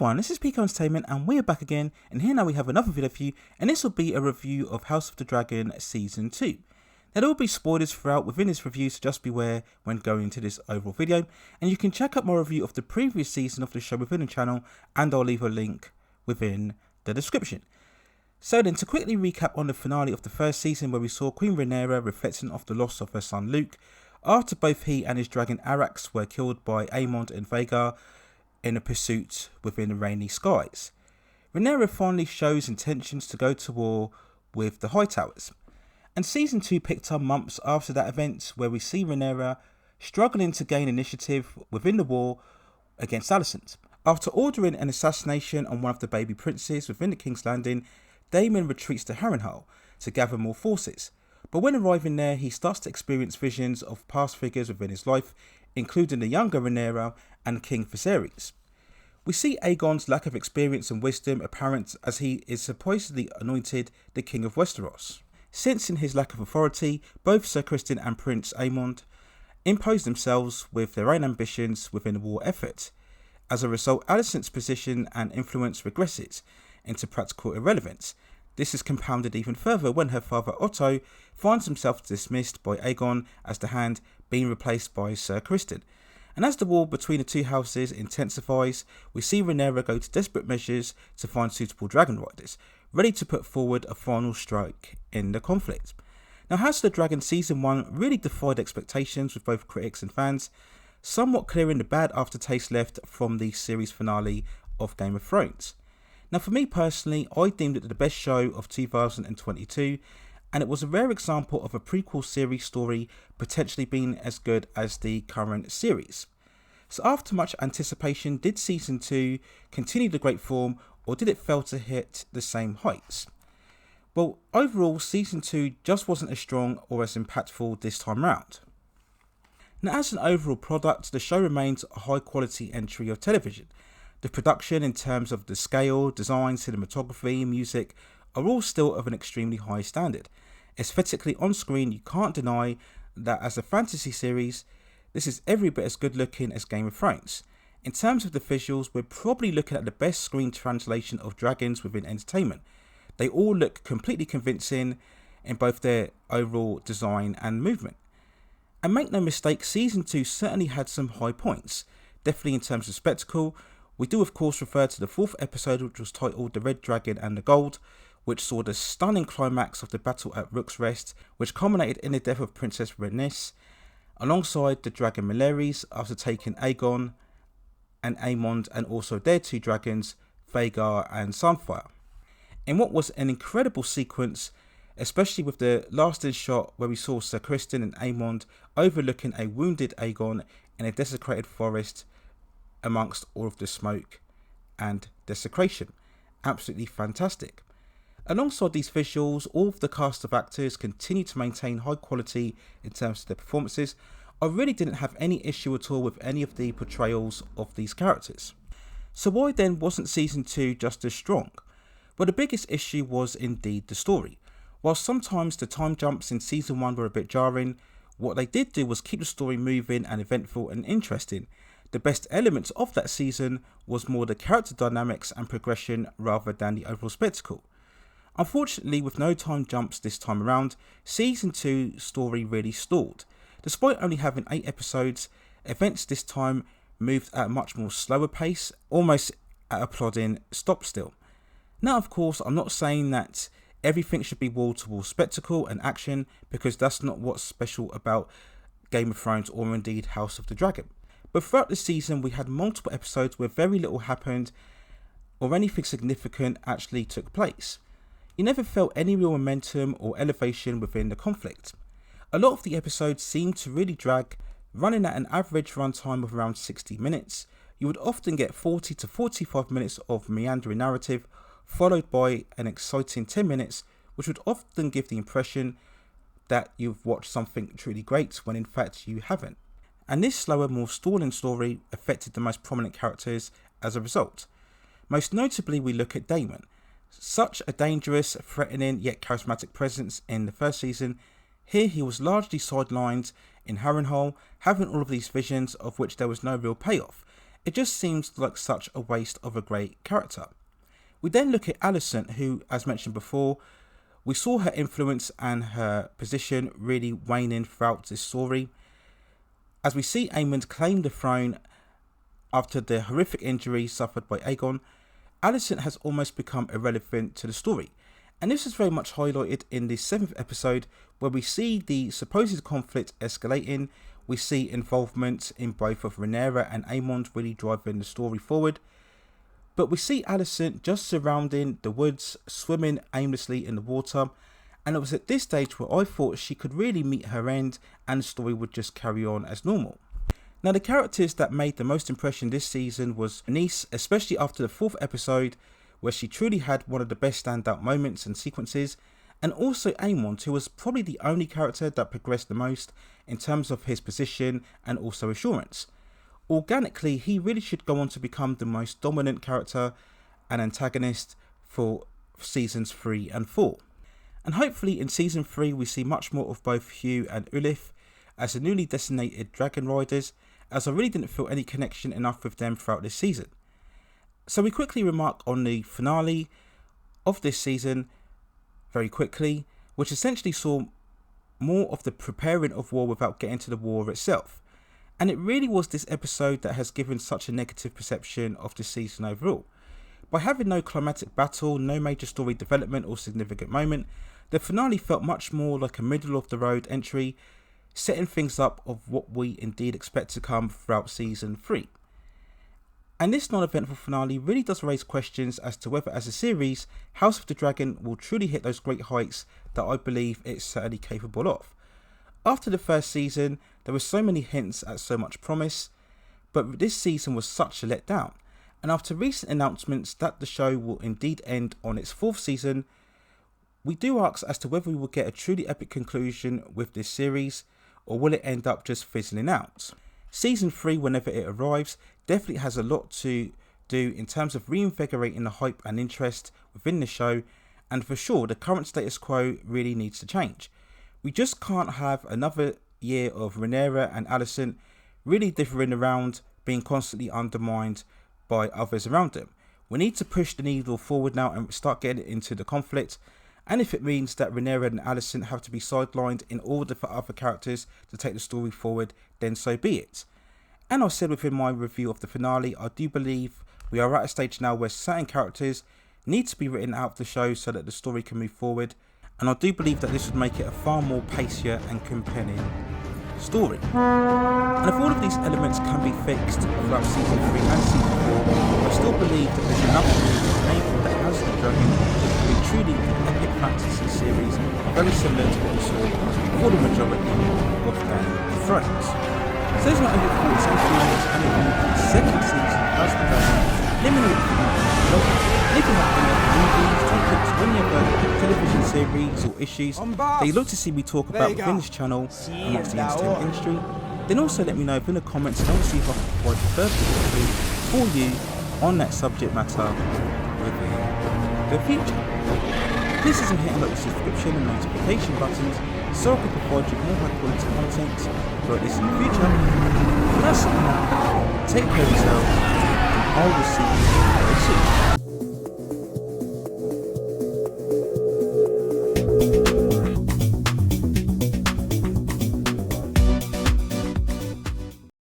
everyone, this is Pico Entertainment and we are back again, and here now we have another video for you, and this will be a review of House of the Dragon Season 2. Now there will be spoilers throughout within this review, so just beware when going into this overall video, and you can check out my review of the previous season of the show within the channel, and I'll leave a link within the description. So then, to quickly recap on the finale of the first season, where we saw Queen Rhaenyra reflecting off the loss of her son Luke, after both he and his dragon Arrax were killed by Aemond and Vhagar in a pursuit within the rainy skies. Rhaenyra finally shows intentions to go to war with the Hightowers, and season 2 picked up months after that event, where we see Rhaenyra struggling to gain initiative within the war against Alicent. After ordering an assassination on one of the baby princes within the King's Landing, Daemon retreats to Harrenhal to gather more forces, but when arriving there he starts to experience visions of past figures within his life, including the younger Rhaenyra and King Viserys. We see Aegon's lack of experience and wisdom apparent as he is supposedly anointed the King of Westeros. Sensing his lack of authority, both Ser Criston and Prince Aemond impose themselves with their own ambitions within the war effort. As a result, Alicent's position and influence regresses into practical irrelevance. This is compounded even further when her father Otto finds himself dismissed by Aegon as the Hand, being replaced by Ser Criston. And as the war between the two houses intensifies, we see Rhaenyra go to desperate measures to find suitable dragon riders, ready to put forward a final strike in the conflict. Now, House of the Dragon Season 1 really defied expectations with both critics and fans, somewhat clearing the bad aftertaste left from the series finale of Game of Thrones. Now, for me personally, I deemed it the best show of 2022, and it was a rare example of a prequel series story potentially being as good as the current series. So after much anticipation, did Season 2 continue the great form, or did it fail to hit the same heights? Well, overall, Season 2 just wasn't as strong or as impactful this time round. Now, as an overall product, the show remains a high quality entry of television. The production in terms of the scale, design, cinematography, music are all still of an extremely high standard. Aesthetically on screen, you can't deny that as a fantasy series, this is every bit as good looking as Game of Thrones. In terms of the visuals, we're probably looking at the best screen translation of dragons within entertainment. They all look completely convincing in both their overall design and movement. And make no mistake, Season 2 certainly had some high points, definitely in terms of spectacle. We do of course refer to the 4th episode, which was titled The Red Dragon and the Gold, which saw the stunning climax of the battle at Rook's Rest, which culminated in the death of Princess Rhaenys, alongside the dragon Meleres after taking Aegon and Aemond, and also their two dragons, Vhagar and Sunfire. In what was an incredible sequence, especially with the last-in shot where we saw Ser Criston and Aemond overlooking a wounded Aegon in a desecrated forest amongst all of the smoke and desecration. Absolutely fantastic. Alongside these visuals, all of the cast of actors continue to maintain high quality in terms of their performances. I really didn't have any issue at all with any of the portrayals of these characters. So why then wasn't Season 2 just as strong? Well, the biggest issue was indeed the story. While sometimes the time jumps in Season 1 were a bit jarring, what they did do was keep the story moving and eventful and interesting. The best elements of that season was more the character dynamics and progression rather than the overall spectacle. Unfortunately, with no time jumps this time around, Season 2 story really stalled. Despite only having 8 episodes, events this time moved at a much more slower pace, almost at a plodding stop still. Now of course, I'm not saying that everything should be wall-to-wall spectacle and action, because that's not what's special about Game of Thrones or indeed House of the Dragon. But throughout the season we had multiple episodes where very little happened or anything significant actually took place. You never felt any real momentum or elevation within the conflict. A lot of the episodes seemed to really drag, running at an average runtime of around 60 minutes. You would often get 40 to 45 minutes of meandering narrative, followed by an exciting 10 minutes, which would often give the impression that you've watched something truly great when in fact you haven't. And this slower, more stalling story affected the most prominent characters as a result. Most notably, we look at Daemon. Such a dangerous, threatening yet charismatic presence in the first season. Here he was largely sidelined in Harrenhal, having all of these visions of which there was no real payoff, It just seems like such a waste of a great character. We then look at Alicent, who, as mentioned before, we saw her influence and her position really waning throughout this story. As we see Aemond claim the throne after the horrific injury suffered by Aegon, Alicent has almost become irrelevant to the story. And this is very much highlighted in the 7th episode, where we see the supposed conflict escalating. We see involvement in both of Rhaenyra and Aemond really driving the story forward. But we see Alicent just surrounding the woods, swimming aimlessly in the water. And it was at this stage where I thought she could really meet her end and the story would just carry on as normal. Now, the characters that made the most impression this season was Rhaenys, especially after the 4th episode, where she truly had one of the best standout moments and sequences, and also Aemond, who was probably the only character that progressed the most in terms of his position and also assurance. Organically, he really should go on to become the most dominant character and antagonist for seasons 3 and 4. And hopefully in season 3 we see much more of both Hugh and Ulif as the newly designated dragon riders, as I really didn't feel any connection enough with them throughout this season. So we quickly remark on the finale of this season very quickly, which essentially saw more of the preparing of war without getting to the war itself. And it really was this episode that has given such a negative perception of the season overall. By having no climatic battle, no major story development or significant moment, the finale felt much more like a middle of the road entry, setting things up of what we indeed expect to come throughout season 3. And this non-eventful finale really does raise questions as to whether, as a series, House of the Dragon will truly hit those great heights that I believe it's certainly capable of. After the first season, there were so many hints at so much promise, but this season was such a letdown. And after recent announcements that the show will indeed end on its 4th season, we do ask as to whether we will get a truly epic conclusion with this series, or will it end up just fizzling out. Season 3, whenever it arrives, definitely has a lot to do in terms of reinvigorating the hype and interest within the show, and for sure the current status quo really needs to change. We just can't have another year of Rhaenyra and Alicent really differing around, being constantly undermined by others around them. We need to push the needle forward now and start getting into the conflict, and if it means that Rhaenyra and Alicent have to be sidelined in order for other characters to take the story forward, then so be it. And I said within my review of the finale, I do believe we are at a stage now where certain characters need to be written out of the show so that the story can move forward, and I do believe that this would make it a far more pacier and compelling story. And if all of these elements can be fixed throughout season 3 and season 4, I still believe that there's enough room to enable the House of the Dragon to be truly an epic fantasy series, very similar to what we saw for the majority of Game of Thrones. So those are my overall thoughts and feelings and review for the 2nd season of House of the Dragon. Let me know what you think. If you have any other movies, topics, or any other television series or issues that you'd like to see me talk about within this channel amongst the entertainment industry, then also let me know in the comments, and I'll see if I can provide further details for you on that subject matter within the future. Please consider hitting like the subscription and notification buttons so I can provide you more high quality content like this in the future. And that's it now. Take care of yourself, and I will see you very soon.